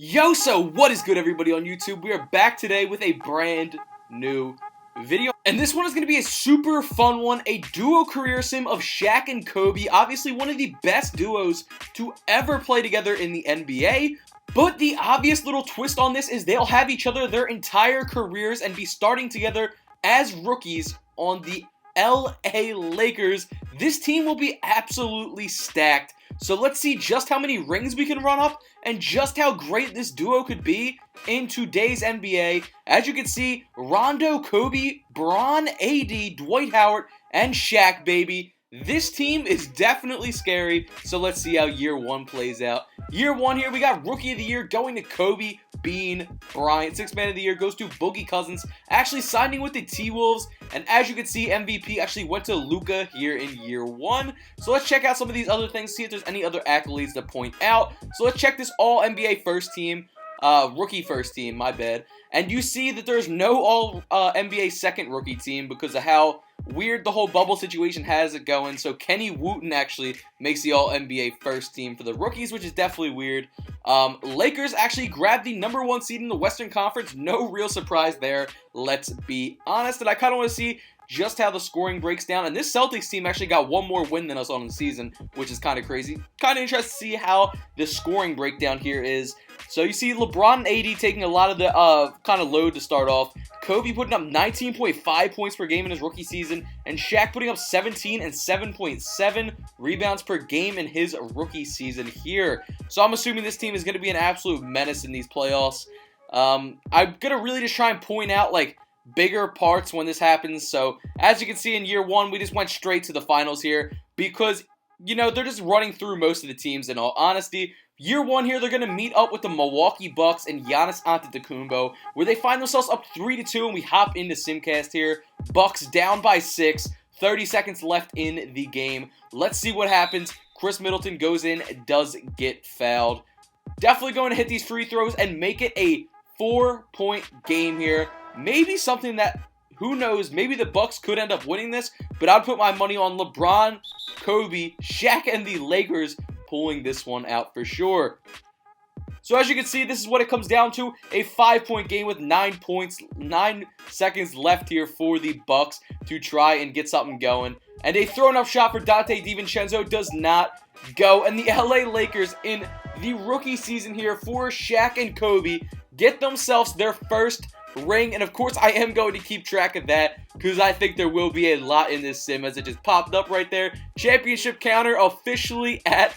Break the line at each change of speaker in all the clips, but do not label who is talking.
Yo, so what is good, everybody on YouTube? We are back today with a brand new video, and this one is going to be a super fun one, a duo career sim of Shaq and Kobe, obviously one of the best duos to ever play together in the NBA, but the obvious little twist on this is they'll have each other their entire careers and be starting together as rookies on the LA Lakers. This team will be absolutely stacked. So let's see just how many rings we can run up and just how great this duo could be in today's NBA. As you can see, Rondo, Kobe, Bron, AD, Dwight Howard, and Shaq, baby. This team is definitely scary, so let's see how year one plays out. Year one here, we got Rookie of the Year going to Kobe, Bean, Bryant. Sixth Man of the Year goes to Boogie Cousins, actually signing with the T-Wolves. And as you can see, MVP actually went to Luka here in year one. So let's check out some of these other things, see if there's any other accolades to point out. So let's check this all NBA first team. Rookie first team, my bad. And you see that there's no all NBA second rookie team because of how weird the whole bubble situation has it going. So Kenny Wooten actually makes the all NBA first team for the rookies, which is definitely weird. Lakers actually grabbed the #1 seed in the Western Conference. No real surprise there, let's be honest. And I kind of want to see just how the scoring breaks down. And this Celtics team actually got one more win than us on the season, which is kind of crazy. Kind of interested to see how the scoring breakdown here is. So you see LeBron and AD taking a lot of the kind of load to start off. Kobe putting up 19.5 points per game in his rookie season, and Shaq putting up 17 and 7.7 rebounds per game in his rookie season here. So I'm assuming this team is going to be an absolute menace in these playoffs. I'm going to really just try and point out like bigger parts when this happens. So as you can see in year one, we just went straight to the finals here because, you know, they're just running through most of the teams in all honesty. Year one here, they're going to meet up with the Milwaukee Bucks and Giannis Antetokounmpo, where they find themselves up 3-2, and we hop into Simcast here. Bucks down by 6, 30 seconds left in the game. Let's see what happens. Chris Middleton goes in, does get fouled. Definitely going to hit these free throws and make it a 4-point game here. Maybe something that, who knows, maybe the Bucks could end up winning this, but I'd put my money on LeBron, Kobe, Shaq, and the Lakers pulling this one out for sure. So as you can see, this is what it comes down to, a 5-point game with 9 seconds left here for the Bucks to try and get something going. And a thrown up shot for Dante DiVincenzo does not go. And the LA Lakers in the rookie season here for Shaq and Kobe get themselves their first ring, and of course I am going to keep track of that because I think there will be a lot in this sim as it just popped up right there. Championship counter officially at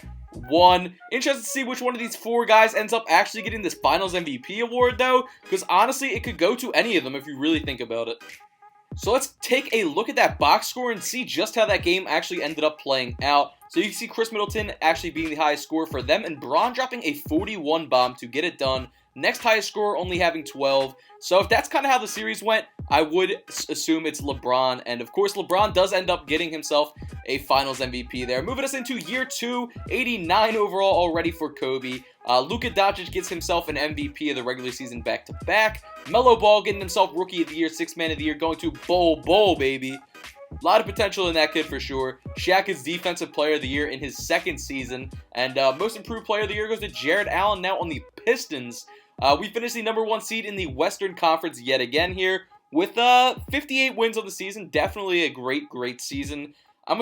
1. Interested to see which one of these 4 guys ends up actually getting this finals MVP award though, because honestly it could go to any of them if you really think about it. So let's take a look at that box score and see just how that game actually ended up playing out. So you can see Chris Middleton actually being the highest scorer for them, and Bron dropping a 41 bomb to get it done. Next highest scorer only having 12. So if that's kind of how the series went, I would assume it's LeBron. And of course, LeBron does end up getting himself a finals MVP there. Moving us into year 2, 89 overall already for Kobe. Luka Doncic gets himself an MVP of the regular season back-to-back. Melo Ball getting himself Rookie of the Year, Sixth Man of the Year, going to Bol, baby. A lot of potential in that kid for sure. Shaq is Defensive Player of the Year in his second season. And Most Improved Player of the Year goes to Jared Allen now on the Pistons. We finished the #1 seed in the Western Conference yet again here with 58 wins on the season. Definitely a great season. I'm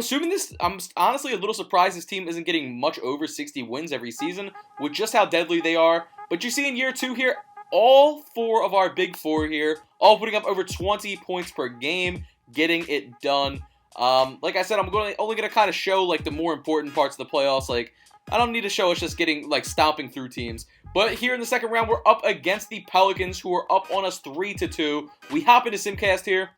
honestly a little surprised this team isn't getting much over 60 wins every season with just how deadly they are. But you see in year 2 here, all 4 of our big 4 here, all putting up over 20 points per game, getting it done. Like I said, I'm only going to kind of show like the more important parts of the playoffs. Like, I don't need to show us just getting, like, stomping through teams. But here in the second round, we're up against the Pelicans, who are up on us 3-2. We hop into Simcast here,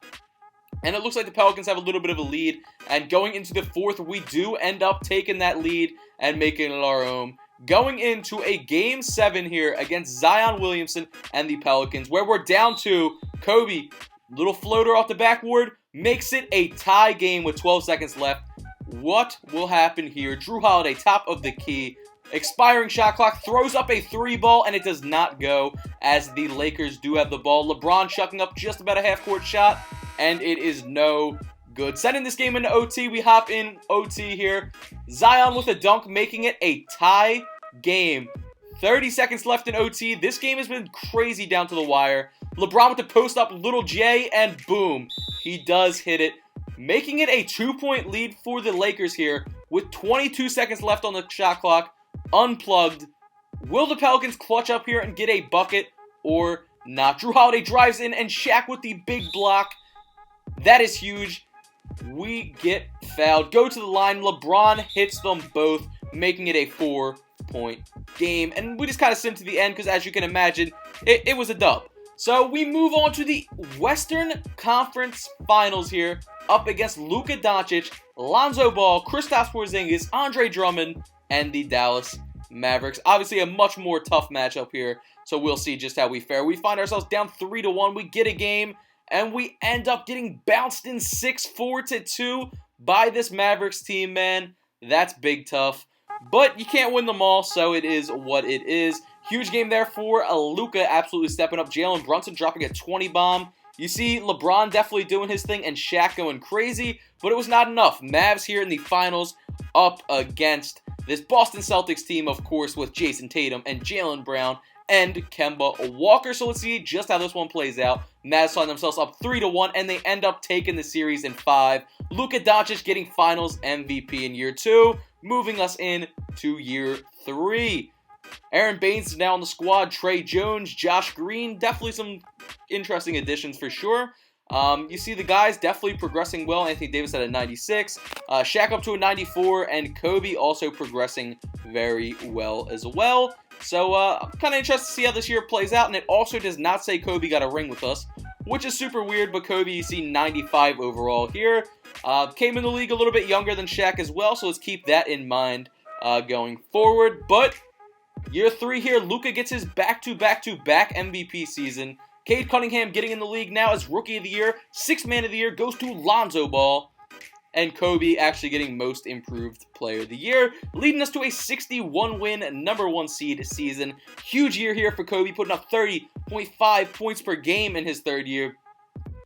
and it looks like the Pelicans have a little bit of a lead. And going into the fourth, we do end up taking that lead and making it our own. Going into a Game 7 here against Zion Williamson and the Pelicans, where we're down to Kobe. Little floater off the backboard, makes it a tie game with 12 seconds left. What will happen here? Drew Holiday, top of the key. Expiring shot clock, throws up a 3-ball, and it does not go as the Lakers do have the ball. LeBron chucking up just about a half-court shot, and it is no good. Sending this game into OT, we hop in OT here. Zion with a dunk, making it a tie game. 30 seconds left in OT. This game has been crazy down to the wire. LeBron with the post up, little J, and boom. He does hit it, making it a 2-point lead for the Lakers here with 22 seconds left on the shot clock. Unplugged. Will the Pelicans clutch up here and get a bucket or not? Jrue Holiday drives in, and Shaq with the big block. That is huge. We get fouled. Go to the line. LeBron hits them both, making it a 4-point game. And we just kind of simmed to the end because, as you can imagine, it was a dub. So we move on to the Western Conference Finals here, up against Luka Doncic, Lonzo Ball, Kristaps Porzingis, Andre Drummond, and the Dallas Mavericks. Obviously a much more tough matchup here, so we'll see just how we fare. We find ourselves down 3-1. We get a game, and we end up getting bounced in 6-4-2 by this Mavericks team, man. That's big tough. But you can't win them all, so it is what it is. Huge game there for Luka, absolutely stepping up. Jalen Brunson dropping a 20 bomb. You see LeBron definitely doing his thing and Shaq going crazy, but it was not enough. Mavs here in the finals up against this Boston Celtics team, of course, with Jason Tatum and Jaylen Brown and Kemba Walker. So let's see just how this one plays out. Mavs find themselves up 3-1, and they end up taking the series in 5. Luka Doncic getting finals MVP in year 2, moving us in to year 3. Aaron Baines is now on the squad. Trey Jones, Josh Green, definitely some interesting additions for sure. You see the guys definitely progressing well. Anthony Davis at a 96, Shaq up to a 94, and Kobe also progressing very well as well. So I'm kind of interested to see how this year plays out, and it also does not say Kobe got a ring with us, which is super weird, but Kobe, you see 95 overall here. Came in the league a little bit younger than Shaq as well, so let's keep that in mind going forward. But year 3 here, Luka gets his back-to-back-to-back MVP season. Cade Cunningham getting in the league now as Rookie of the Year. 6th Man of the Year goes to Lonzo Ball. And Kobe actually getting Most Improved Player of the Year, leading us to a 61-win number 1 seed season. Huge year here for Kobe, putting up 30.5 points per game in his 3rd year.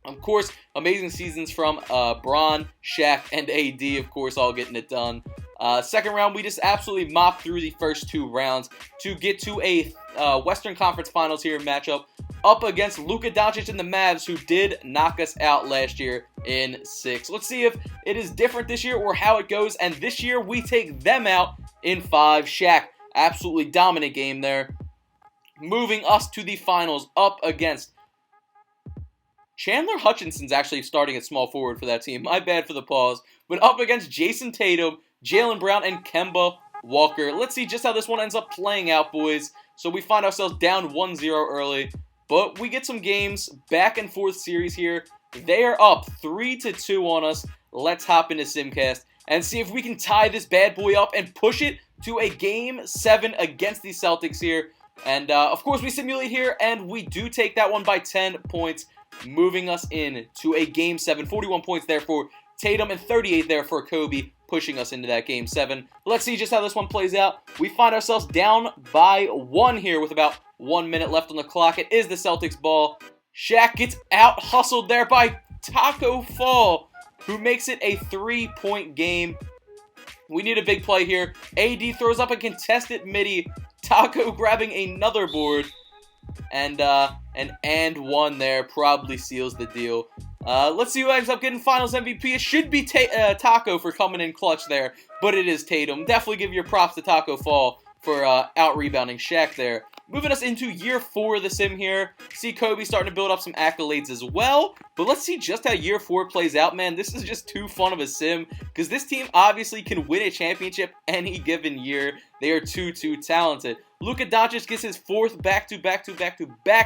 Of course, amazing seasons from Bron, Shaq, and AD, of course, all getting it done. 2nd round, we just absolutely mopped through the first 2 rounds to get to a Western Conference Finals here matchup up against Luka Doncic and the Mavs, who did knock us out last year in 6. Let's see if it is different this year or how it goes. And this year, we take them out in 5. Shaq, absolutely dominant game there. Moving us to the finals up against Chandler Hutchinson's actually starting at small forward for that team. My bad for the pause. But up against Jason Tatum, Jaylen Brown, and Kemba Walker. Let's see just how this one ends up playing out, boys. So we find ourselves down 1-0 early, but we get some games, back and forth series here. They are up 3-2 on us. Let's hop into Simcast and see if we can tie this bad boy up and push it to a Game 7 against the Celtics here. And, of course, we simulate here, and we do take that one by 10 points, moving us in to a Game 7. 41 points there for Tatum and 38 there for Kobe, pushing us into that Game 7. Let's see just how this one plays out. We find ourselves down by 1 here with about 1 minute left on the clock. It is the Celtics ball. Shaq gets out-hustled there by Taco Fall, who makes it a 3-point game. We need a big play here. AD throws up a contested midi. Taco grabbing another board. And an one there probably seals the deal. Let's see who ends up getting Finals MVP. It should be Taco for coming in clutch there, but it is Tatum. Definitely give your props to Taco Fall for out-rebounding Shaq there. Moving us into year 4 of the sim here. See Kobe starting to build up some accolades as well. But let's see just how year 4 plays out, man. This is just too fun of a sim, because this team obviously can win a championship any given year. They are too talented. Luka Doncic gets his 4th back-to-back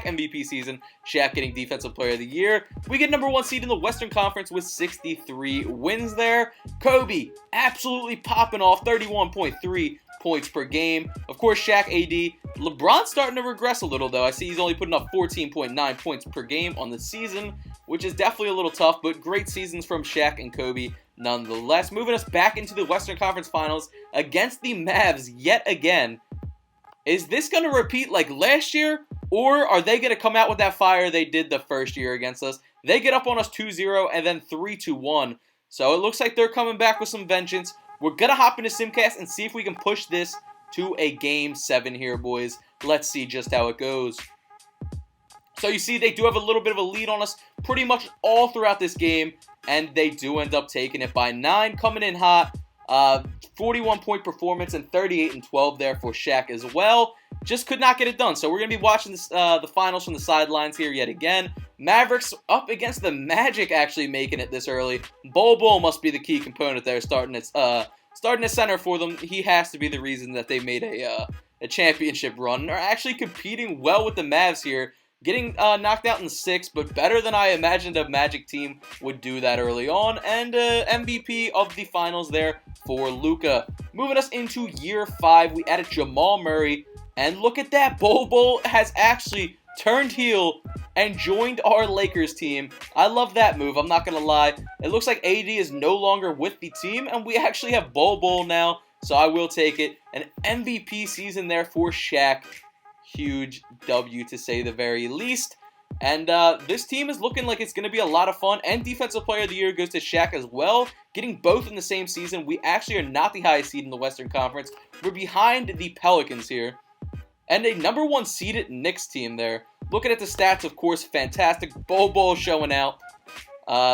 MVP season. Shaq getting Defensive Player of the Year. We get number 1 seed in the Western Conference with 63 wins there. Kobe absolutely popping off, 31.3 points per game. Of course, Shaq, AD. LeBron's starting to regress a little, though. I see he's only putting up 14.9 points per game on the season, which is definitely a little tough, but great seasons from Shaq and Kobe nonetheless. Moving us back into the Western Conference Finals against the Mavs yet again. Is this going to repeat like last year, or are they going to come out with that fire they did the first year against us? They get up on us 2-0 and then 3-1. So it looks like they're coming back with some vengeance. We're going to hop into Simcast and see if we can push this to a Game 7 here, boys. let's see just how it goes. So you see they do have a little bit of a lead on us pretty much all throughout this game, and they do end up taking it by 9, coming in hot. 41-point performance and 38-12 there for Shaq as well. Just could not get it done. So we're going to be watching this, the finals from the sidelines here yet again. Mavericks up against the Magic actually making it this early. Bol must be the key component there, starting at center for them. He has to be the reason that they made a championship run and are actually competing well with the Mavs here. Getting knocked out in 6, but better than I imagined a Magic team would do that early on. And MVP of the finals there for Luka. Moving us into year 5, we added Jamal Murray. And look at that, Bol has actually turned heel and joined our Lakers team. I love that move, I'm not going to lie. It looks like AD is no longer with the team, and we actually have Bol now. So I will take it. An MVP season there for Shaq. Huge W to say the very least. And this team is looking like it's going to be a lot of fun. And Defensive Player of the Year goes to Shaq as well. Getting both in the same season. We actually are not the highest seed in the Western Conference. We're behind the Pelicans here. And a number 1 seeded Knicks team there. Looking at the stats, of course, fantastic. Bol showing out.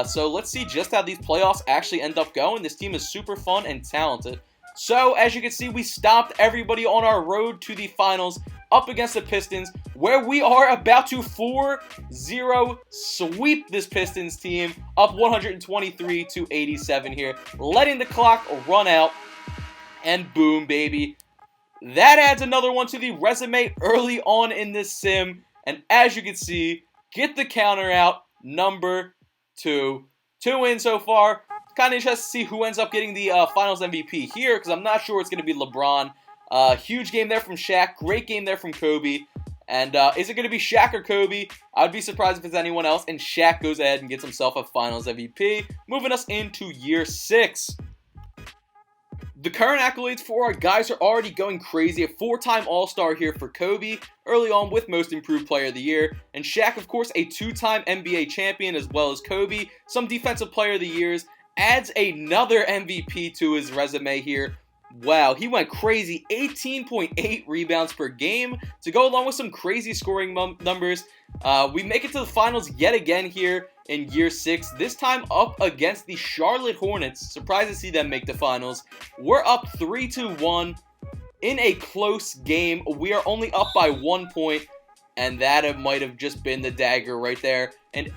So let's see just how these playoffs actually end up going. This team is super fun and talented. So, as you can see, we stopped everybody on our road to the finals up against the Pistons, where we are about to 4-0 sweep this Pistons team up 123-87 here, letting the clock run out, and boom, baby. That adds another one to the resume early on in this sim, and as you can see, get the counter out, number 2. 2 in so far. Kind of interested to see who ends up getting the finals MVP here, because I'm not sure it's going to be LeBron. Huge game there from Shaq. Great game there from Kobe. And is it going to be Shaq or Kobe? I would be surprised if it's anyone else. And Shaq goes ahead and gets himself a finals MVP. Moving us into year 6. The current accolades for our guys are already going crazy. A 4-time All-Star here for Kobe, early on with Most Improved Player of the Year. And Shaq, of course, a 2-time NBA champion as well as Kobe. Some Defensive Player of the Years. Adds another MVP to his resume here. Wow, he went crazy. 18.8 rebounds per game to go along with some crazy scoring numbers. We make it to the finals yet again here in year 6. This time up against the Charlotte Hornets. Surprised to see them make the finals. We're up 3-1 in a close game. We are only up by 1 point. And that might have just been the dagger right there. And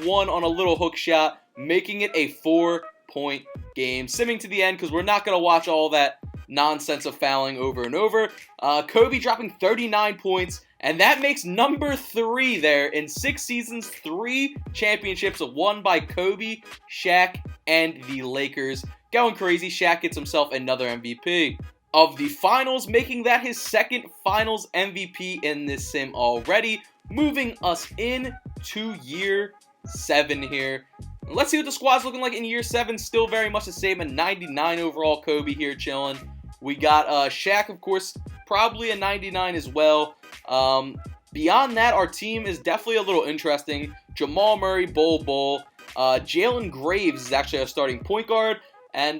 one on a little hook shot, making it a 4-point game. Simming to the end because we're not going to watch all that nonsense of fouling over and over. Kobe dropping 39 points. And that makes number 3 there in 6 seasons, 3 championships won by Kobe, Shaq, and the Lakers. Going crazy, Shaq gets himself another MVP of the finals, making that his 2nd finals MVP in this sim already. Moving us in to year 7 here. Let's see what the squad's looking like in year 7. Still very much the same. A 99 overall Kobe here chilling. We got Shaq, of course, probably a 99 as well. Beyond that, our team is definitely a little interesting. Jamal Murray, Bol. Jalen Graves is actually our starting point guard. And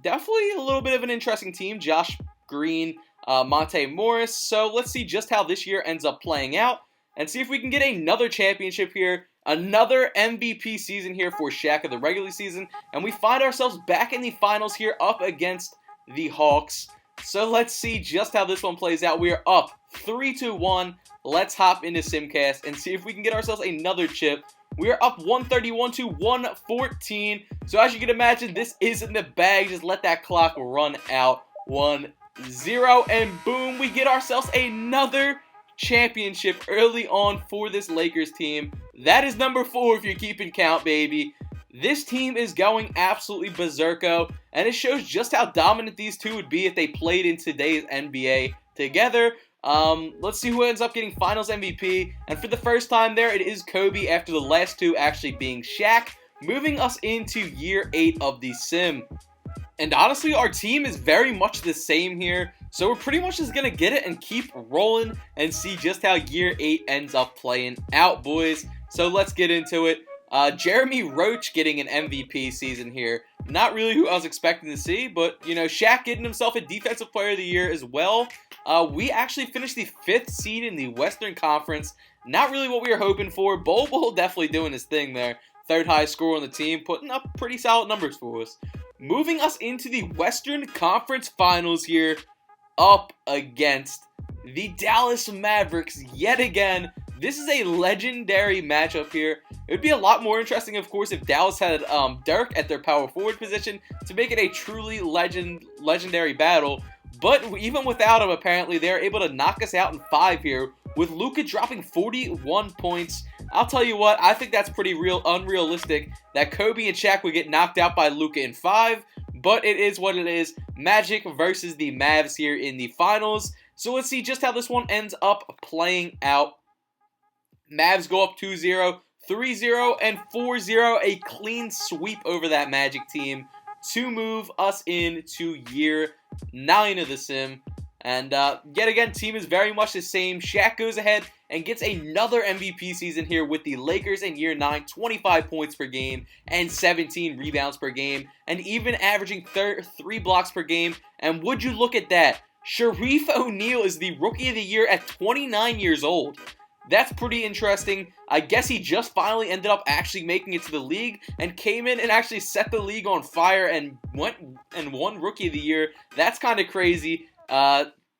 definitely a little bit of an interesting team. Josh Green, Monte Morris. So let's see just how this year ends up playing out. And see if we can get another championship here. Another MVP season here for Shaq of the regular season. And we find ourselves back in the finals here up against the Hawks. So let's see just how this one plays out. We are up 3-1. Let's hop into Simcast and see if we can get ourselves another chip. We are up 131-114. So as you can imagine, this is in the bag. Just let that clock run out. 1-0. And boom, we get ourselves another championship early on for this Lakers team. That is number 4 if you're keeping count, baby. This team is going absolutely berserko, and it shows just how dominant these two would be if they played in today's NBA together. Let's see who ends up getting finals MVP. And for the first time there, it is Kobe after the last 2 actually being Shaq. Moving us into year 8 of the sim. And honestly, our team is very much the same here. So we're pretty much just going to get it and keep rolling and see just how year 8 ends up playing out, boys. So let's get into it. Jeremy Roach getting an MVP season here Not really who I was expecting to see, but, you know, Shaq getting himself a Defensive Player of the Year as well. We actually finished the 5th seed in the Western Conference. Not really what we were hoping for. Bobo definitely doing his thing there. 3rd highest scorer on the team, putting up pretty solid numbers for us. Moving us into the Western Conference Finals here, up against the Dallas Mavericks yet again. This is a legendary matchup here. It would be a lot more interesting, of course, if Dallas had Dirk at their power forward position to make it a truly legendary battle. But even without him, apparently, they're able to knock us out in 5 here, with Luka dropping 41 points. I'll tell you what, I think that's pretty unrealistic that Kobe and Shaq would get knocked out by Luka in 5, but it is what it is. Magic versus the Mavs here in the finals. So let's see just how this one ends up playing out. Mavs go up 2-0, 3-0, and 4-0. A clean sweep over that Magic team to move us into year 9 of the sim. And yet again, team is very much the same. Shaq goes ahead and gets another MVP season here with the Lakers in year 9, 25 points per game and 17 rebounds per game, and even averaging 3 blocks per game. And would you look at that, Shaquille O'Neal is the Rookie of the Year at 29 years old. That's pretty interesting. I guess he just finally ended up actually making it to the league and came in and actually set the league on fire and went and won Rookie of the Year. That's kind of crazy.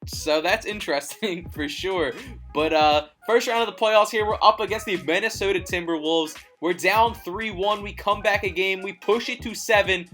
So that's interesting for sure. But first round of the playoffs here, we're up against the Minnesota Timberwolves. We're down 3-1. We come back a game. We push it to 7,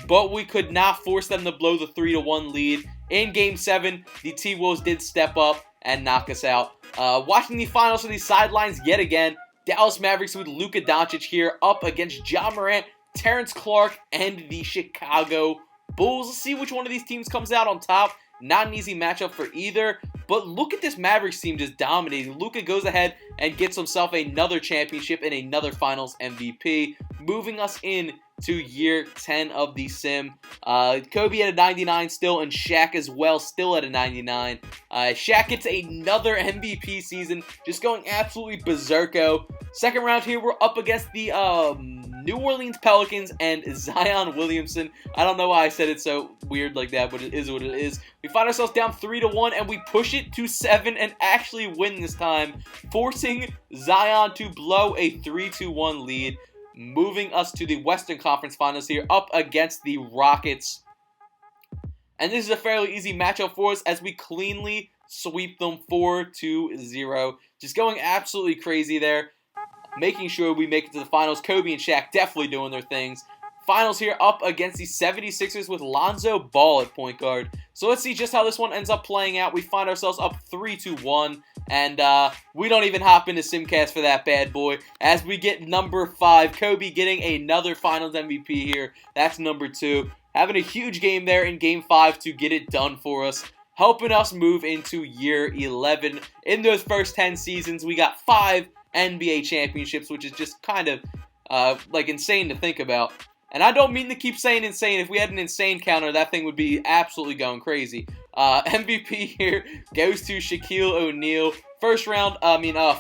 but we could not force them to blow the 3-1 lead. In Game 7, the T-Wolves did step up and knock us out. Watching the finals from the sidelines yet again, Dallas Mavericks with Luka Doncic here up against Ja Morant, Terrence Clarke, and the Chicago Bulls. Let's see which one of these teams comes out on top. Not an easy matchup for either, but look at this Mavericks team just dominating. Luka goes ahead and gets himself another championship and another Finals MVP, moving us in to year 10 of the sim. Kobe at a 99 still, and Shaq as well, still at a 99. Shaq gets another MVP season, just going absolutely berserko. Second round here, we're up against the New Orleans Pelicans and Zion Williamson. I don't know why I said it so weird like that, but it is what it is. We find ourselves down 3-1, and we push it to 7 and actually win this time, forcing Zion to blow a 3-1 lead, moving us to the Western Conference Finals here, up against the Rockets. And this is a fairly easy matchup for us as we cleanly sweep them 4-0. Just going absolutely crazy there, making sure we make it to the finals. Kobe and Shaq definitely doing their things. Finals here up against the 76ers with Lonzo Ball at point guard. So let's see just how this one ends up playing out. We find ourselves up 3-1, and we don't even hop into Simcast for that bad boy, as we get number 5. Kobe getting another Finals MVP here. That's number 2. Having a huge game there in Game 5 to get it done for us, helping us move into year 11. In those first 10 seasons, we got 5 NBA championships, which is just kind of like insane to think about. And I don't mean to keep saying insane. If we had an insane counter, that thing would be absolutely going crazy. MVP here goes to Shaquille O'Neal. First round,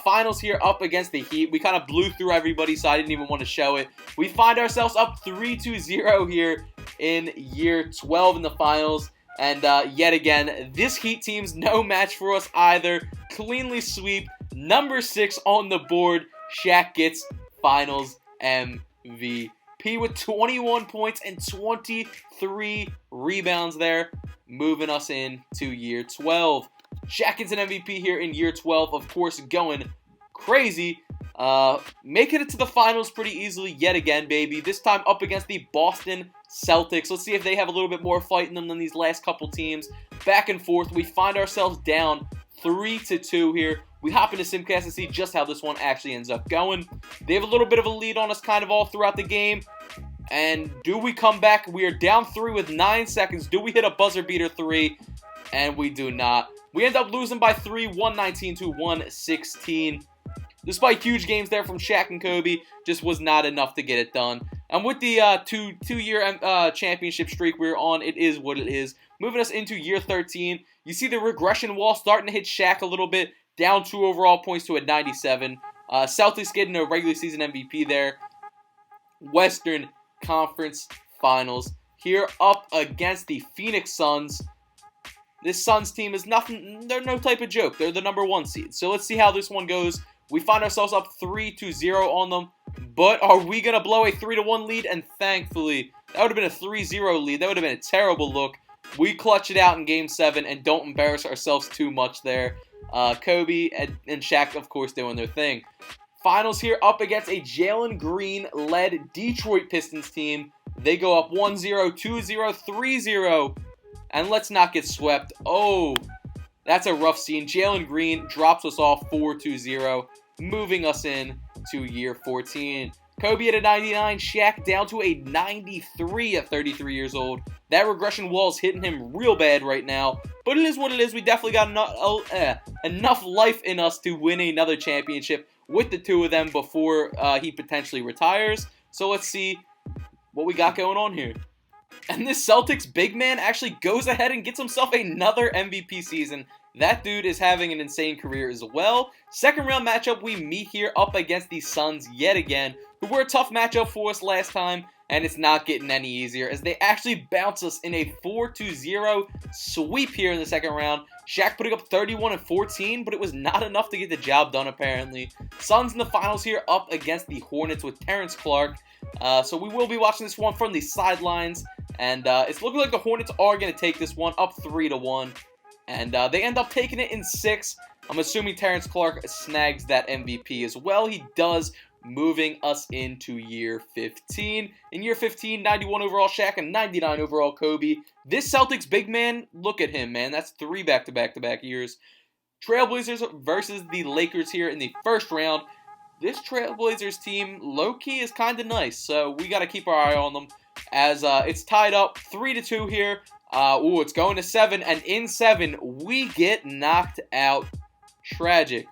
finals here up against the Heat. We kind of blew through everybody, so I didn't even want to show it. We find ourselves up 3-0 here in year 12 in the finals. And yet again, this Heat team's no match for us either. Cleanly sweep. Number 6 on the board. Shaq gets Finals MVP with 21 points and 23 rebounds there, moving us into year 12. Shaq gets an MVP here in year 12, of course, going crazy. Making it to the finals pretty easily yet again, baby. This time up against the Boston Celtics. Let's see if they have a little bit more fight in them than these last couple teams. Back and forth. We find ourselves down 3-2 here. We hop into Simcast to see just how this one actually ends up going. They have a little bit of a lead on us kind of all throughout the game. And do we come back? We are down 3 with 9 seconds. Do we hit a buzzer beater 3? And we do not. We end up losing by 3, 119 to 116. Despite huge games there from Shaq and Kobe, just was not enough to get it done. And with the two-year championship streak we're on, it is what it is. Moving us into year 13, you see the regression wall starting to hit Shaq a little bit. Down 2 overall points to a 97. Celtics getting a regular season MVP there. Western Conference finals here up against the Phoenix Suns. This Suns team is nothing, they're no type of joke. They're the #1 seed. So let's see how this one goes. We find ourselves up 3-0 on them. But are we going to blow a 3-1 lead? And thankfully, that would have been a 3-0 lead. That would have been a terrible look. We clutch it out in Game 7 and don't embarrass ourselves too much there. Kobe and Shaq, of course, doing their thing. Finals here up against a Jalen Green-led Detroit Pistons team. They go up 1-0, 2-0, 3-0. And let's not get swept. Oh, that's a rough scene. Jalen Green drops us off 4-0, moving us in to year 14. Kobe at a 99, Shaq down to a 93 at 33 years old. That regression wall is hitting him real bad right now, but it is what it is. We definitely got enough life in us to win another championship with the two of them before he potentially retires. So let's see what we got going on here. And this Celtics big man actually goes ahead and gets himself another MVP season. That dude is having an insane career as well. Second round matchup, we meet here up against the Suns yet again, who were a tough matchup for us last time, and it's not getting any easier as they actually bounce us in a 4-0 sweep here in the second round. Shaq putting up 31 and 14, but it was not enough to get the job done apparently. Suns in the finals here up against the Hornets with Terrence Clarke. So we will be watching this one from the sidelines, and it's looking like the Hornets are going to take this one up 3-1, and they end up taking it in 6. I'm assuming Terrence Clarke snags that MVP as well. He does, moving us into year 15. In year 15, 91 overall Shaq and 99 overall Kobe. This Celtics big man, look at him, man. That's 3 back-to-back-to-back years. Trailblazers versus the Lakers here in the first round. This Trailblazers team, low-key, is kind of nice, so we got to keep our eye on them as it's tied up 3-2 here. It's going to 7, and in 7, we get knocked out. Tragic.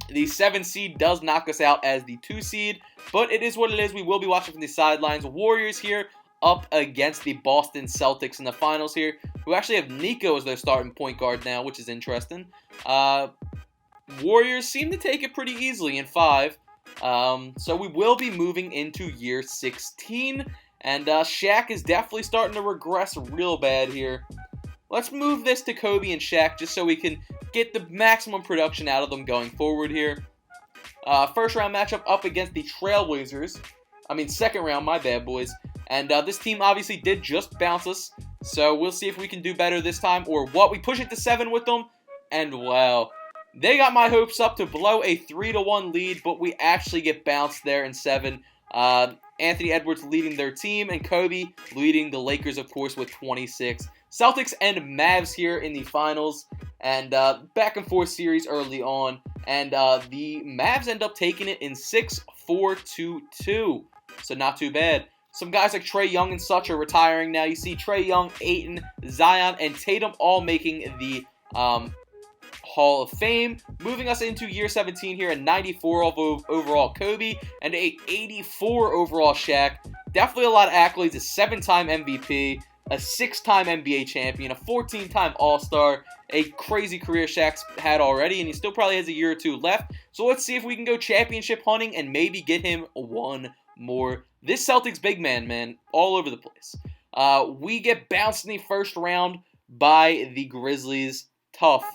The 7 seed does knock us out as the 2 seed, but it is what it is. We will be watching from the sidelines. Warriors here up against the Boston Celtics in the finals here, who actually have Nico as their starting point guard now, which is interesting. Warriors seem to take it pretty easily in 5. So we will be moving into year 16, and Shaq is definitely starting to regress real bad here. Let's move this to Kobe and Shaq just so we can get the maximum production out of them going forward here. First round matchup up against the Trailblazers. Second round, my bad, boys. And this team obviously did just bounce us, so we'll see if we can do better this time or what. We push it to 7 with them, and wow, they got my hopes up to blow a 3-1 lead, but we actually get bounced there in 7. Anthony Edwards leading their team, and Kobe leading the Lakers, of course, with 26. Celtics and Mavs here in the finals, and back and forth series early on, and the Mavs end up taking it in 6, 4-2. So not too bad. Some guys like Trae Young and such are retiring now. You see Trae Young, Ayton, Zion, and Tatum all making the Hall of Fame, moving us into year 17 here, a 94 overall Kobe and a 84 overall Shaq. Definitely a lot of accolades, a 7-time MVP, a 6-time NBA champion, a 14-time All-Star, a crazy career Shaq's had already, and he still probably has a year or 2 left. So let's see if we can go championship hunting and maybe get him one more. This Celtics big man, all over the place. We get bounced in the first round by the Grizzlies. Tough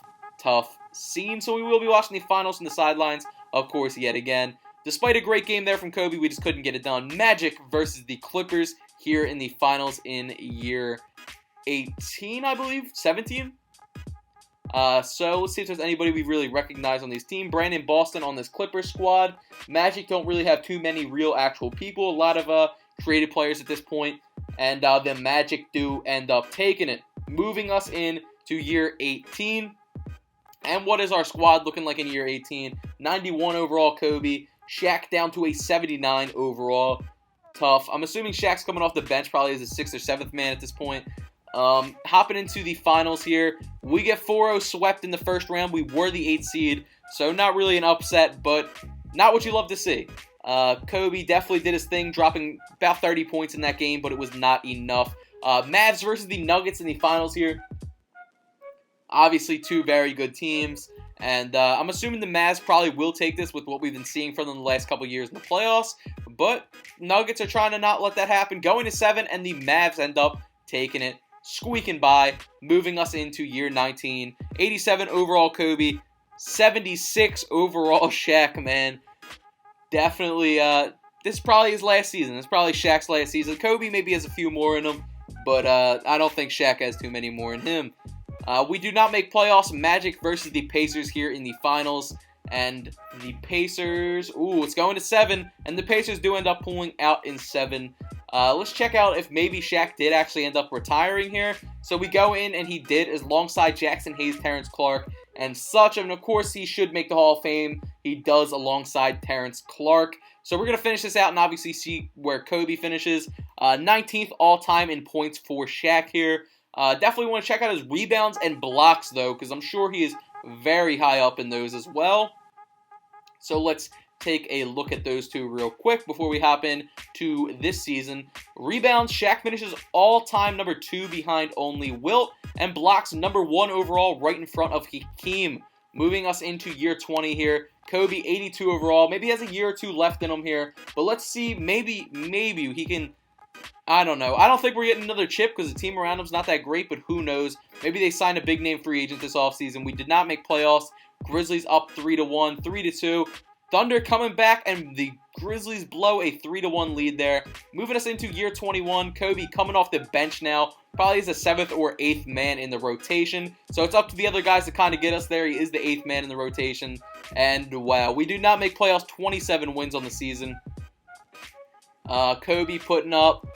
scene. So we will be watching the finals from the sidelines, of course, yet again. Despite a great game there from Kobe, we just couldn't get it done. Magic versus the Clippers here in the finals in year 18, I believe? 17? So let's see if there's anybody we really recognize on this team. Brandon Boston on this Clippers squad. Magic don't really have too many real actual people. A lot of creative players at this point. And the Magic do end up taking it, moving us in to year 18. And what is our squad looking like in year 18? 91 overall Kobe. Shaq down to a 79 overall. Tough. I'm assuming Shaq's coming off the bench probably as a 6th or 7th man at this point. Hopping into the finals here. We get 4-0 swept in the first round. We were the 8th seed. So not really an upset, but not what you love to see. Kobe definitely did his thing, dropping about 30 points in that game, but it was not enough. Mavs versus the Nuggets in the finals here. Obviously, 2 very good teams. And I'm assuming the Mavs probably will take this with what we've been seeing from them the last couple years in the playoffs. But Nuggets are trying to not let that happen. Going to 7, and the Mavs end up taking it, squeaking by, moving us into year 19. 87 overall Kobe, 76 overall Shaq, man. Definitely, this is probably his last season. It's probably Shaq's last season. Kobe maybe has a few more in him, but I don't think Shaq has too many more in him. We do not make playoffs. Magic versus the Pacers here in the finals. And the Pacers, it's going to 7. And the Pacers do end up pulling out in 7. Let's check out if maybe Shaq did actually end up retiring here. So we go in, and he did, alongside Jackson Hayes, Terrence Clarke, and such. And of course, he should make the Hall of Fame. He does alongside Terrence Clarke. So we're going to finish this out and obviously see where Kobe finishes. 19th all-time in points for Shaq here. Definitely want to check out his rebounds and blocks, though, because I'm sure he is very high up in those as well. So let's take a look at those two real quick before we hop in to this season. Rebounds, Shaq finishes all-time number 2 behind only Wilt, and blocks number 1 overall right in front of Hakeem. Moving us into year 20 here. Kobe, 82 overall. Maybe he has a year or two left in him here, but let's see. Maybe he can... I don't know. I don't think we're getting another chip because the team around him's not that great, but who knows? Maybe they signed a big-name free agent this offseason. We did not make playoffs. Grizzlies up 3-1, 3-2. Thunder coming back, and the Grizzlies blow a 3-1 lead there. Moving us into year 21. Kobe coming off the bench now. Probably is the 7th or 8th man in the rotation. So it's up to the other guys to kind of get us there. He is the 8th man in the rotation. And, wow, we do not make playoffs. 27 wins on the season. Kobe putting up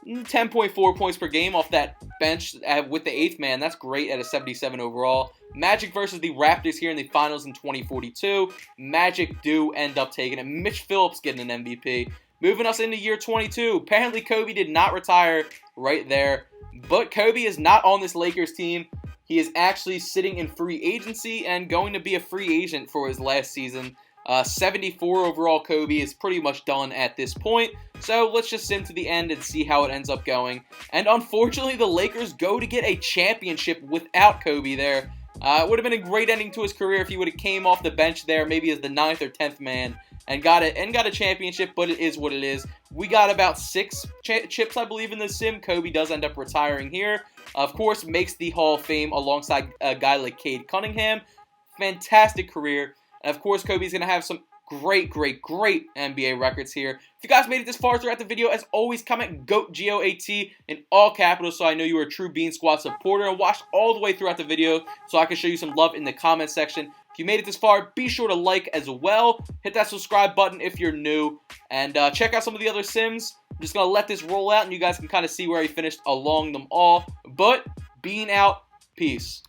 10.4 points per game off that bench with the 8th man. That's great at a 77 overall. Magic versus the Raptors here in the finals in 2042. Magic do end up taking it. Mitch Phillips getting an MVP. Moving us into year 22. Apparently Kobe did not retire right there. But Kobe is not on this Lakers team. He is actually sitting in free agency and going to be a free agent for his last season. 74 overall Kobe is pretty much done at this point. So let's just sim to the end and see how it ends up going. And unfortunately, the Lakers go to get a championship without Kobe there. It would have been a great ending to his career if he would have came off the bench there, maybe as the 9th or 10th man, and got a championship, but it is what it is. We got about 6 chips, I believe, in the sim. Kobe does end up retiring here. Of course, makes the Hall of Fame alongside a guy like Cade Cunningham. Fantastic career. And of course, Kobe's going to have some great NBA records here. If you guys made it this far throughout the video, as always, comment GOAT, G-O-A-T, in all capitals so I know you are a true Bean Squad supporter, and watch all the way throughout the video so I can show you some love in the comment section. If you made it this far, be sure to like as well. Hit that subscribe button if you're new, and check out some of the other sims. I'm just going to let this roll out, and you guys can kind of see where he finished along them all. But, Bean out. Peace.